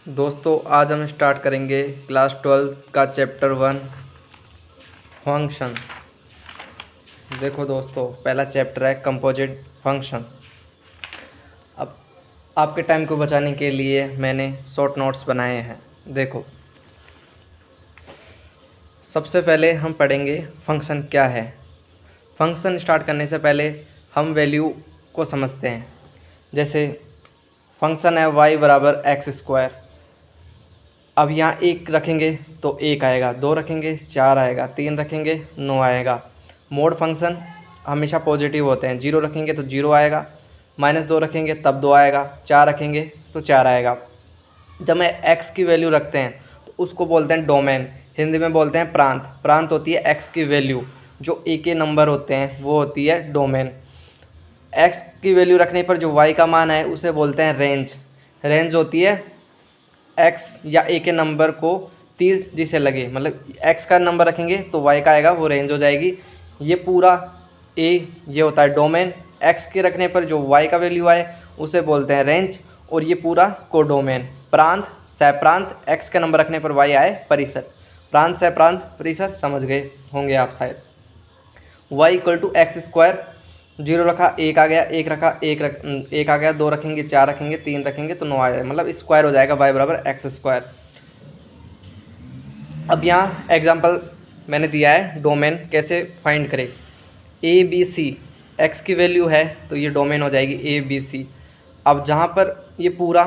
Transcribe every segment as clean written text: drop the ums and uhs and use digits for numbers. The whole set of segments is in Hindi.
दोस्तों आज हम स्टार्ट करेंगे क्लास 12 का चैप्टर 1 फंक्शन। देखो दोस्तों, पहला चैप्टर है कंपोजिट फंक्शन। अब आपके टाइम को बचाने के लिए मैंने शॉर्ट नोट्स बनाए हैं। देखो, सबसे पहले हम पढ़ेंगे फंक्शन क्या है। फंक्शन स्टार्ट करने से पहले हम वैल्यू को समझते हैं। जैसे फंक्शन है y बराबर एक्स स्क्वायर। अब यहाँ एक रखेंगे तो एक आएगा, दो रखेंगे चार आएगा, तीन रखेंगे 9 आएगा। मोड फंक्शन हमेशा पॉजिटिव होते हैं। जीरो रखेंगे तो जीरो आएगा, -2 रखेंगे तब 2 आएगा, 4 रखेंगे तो 4 आएगा। जब मैं x की वैल्यू रखते हैं तो उसको बोलते हैं डोमेन, हिंदी में बोलते हैं प्रांत। प्रांत होती है x की वैल्यू, जो a के नंबर होते हैं वो होती है डोमेन। x की वैल्यू रखने पर जो y का मान है उसे बोलते हैं रेंज। रेंज होती है x या a के नंबर को तीर जिसे लगे, मतलब x का नंबर रखेंगे तो y का आएगा, वो रेंज हो जाएगी। ये पूरा a ये होता है डोमेन। x के रखने पर जो y का वैल्यू आए उसे बोलते हैं रेंज, और ये पूरा कोडोमेन। प्रांत सह-प्रांत, x का नंबर रखने पर y आए परिसर। प्रांत सह-प्रांत परिसर समझ गए होंगे आप शायद। y equal to x square, zero रखा एक आ गया, एक रखा एक आ गया, दो रखेंगे चार रखेंगे, तीन रखेंगे तो 9 आ जाएगा, मतलब स्क्वायर हो जाएगा y बराबर एक्स स्क्वायर। अब यहाँ एग्जांपल मैंने दिया है डोमेन कैसे फाइंड करें। ए बी सी एक्स की वैल्यू है तो ये डोमेन हो जाएगी ए बी सी। अब जहाँ पर ये पूरा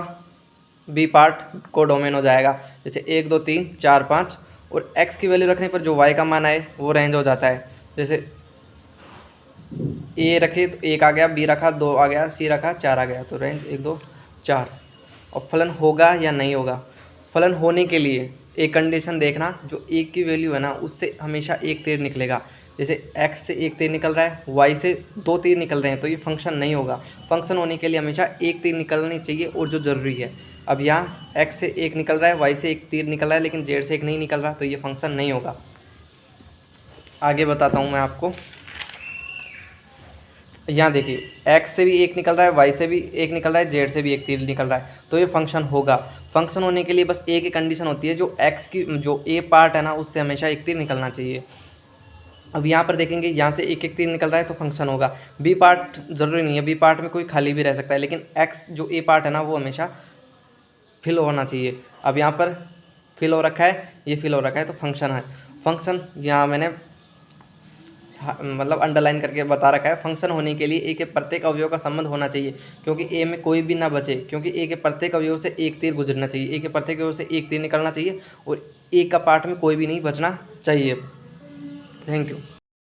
बी पार्ट को डोमेन हो जाएगा, जैसे 1 2 3 4 5, और एक्स की वैल्यू रखने पर जो वाई का मान आए वो रेंज हो जाता है। जैसे ए रखे तो एक आ गया, बी रखा दो आ गया, सी रखा चार आ गया, तो रेंज 1 2 4। और फलन होगा या नहीं होगा। फलन होने के लिए एक कंडीशन देखना, जो ए की वैल्यू है ना उससे हमेशा एक तीर निकलेगा। जैसे x से एक तीर निकल रहा है, y से दो तीर निकल रहे हैं, तो ये फंक्शन नहीं होगा। फंक्शन होने के लिए हमेशा एक तीर निकलनी चाहिए, और जो ज़रूरी है। अब यहाँ x से एक निकल रहा है, y से एक तीर निकल रहा है, लेकिन z से एक नहीं निकल रहा, तो ये फंक्शन नहीं होगा। आगे बताता हूँ मैं आपको। यहाँ देखिए, x से भी एक निकल रहा है, y से भी एक निकल रहा है, z से भी एक तीर निकल रहा है, तो ये फंक्शन होगा। फंक्शन होने के लिए बस एक ही कंडीशन होती है, जो x की जो a पार्ट है ना उससे हमेशा एक तीर निकलना चाहिए। अब यहाँ पर देखेंगे, यहाँ से एक एक तीर निकल रहा है तो फंक्शन होगा। बी पार्ट ज़रूरी नहीं है, बी पार्ट में कोई खाली भी रह सकता है, लेकिन एक्स जो ए पार्ट है ना वो हमेशा फिल होना चाहिए। अब यहाँ पर फिल हो रखा है, ये फिल हो रखा है, तो फंक्शन है। फंक्शन यहाँ मैंने मतलब अंडरलाइन करके बता रखा है। फंक्शन होने के लिए ए के प्रत्येक अवयव का संबंध होना चाहिए, क्योंकि ए में कोई भी ना बचे, क्योंकि ए के प्रत्येक अवयव से एक तीर गुजरना चाहिए, ए के प्रत्येक अवयव से एक तीर निकलना चाहिए, और ए का पार्ट में कोई भी नहीं बचना चाहिए। Thank you.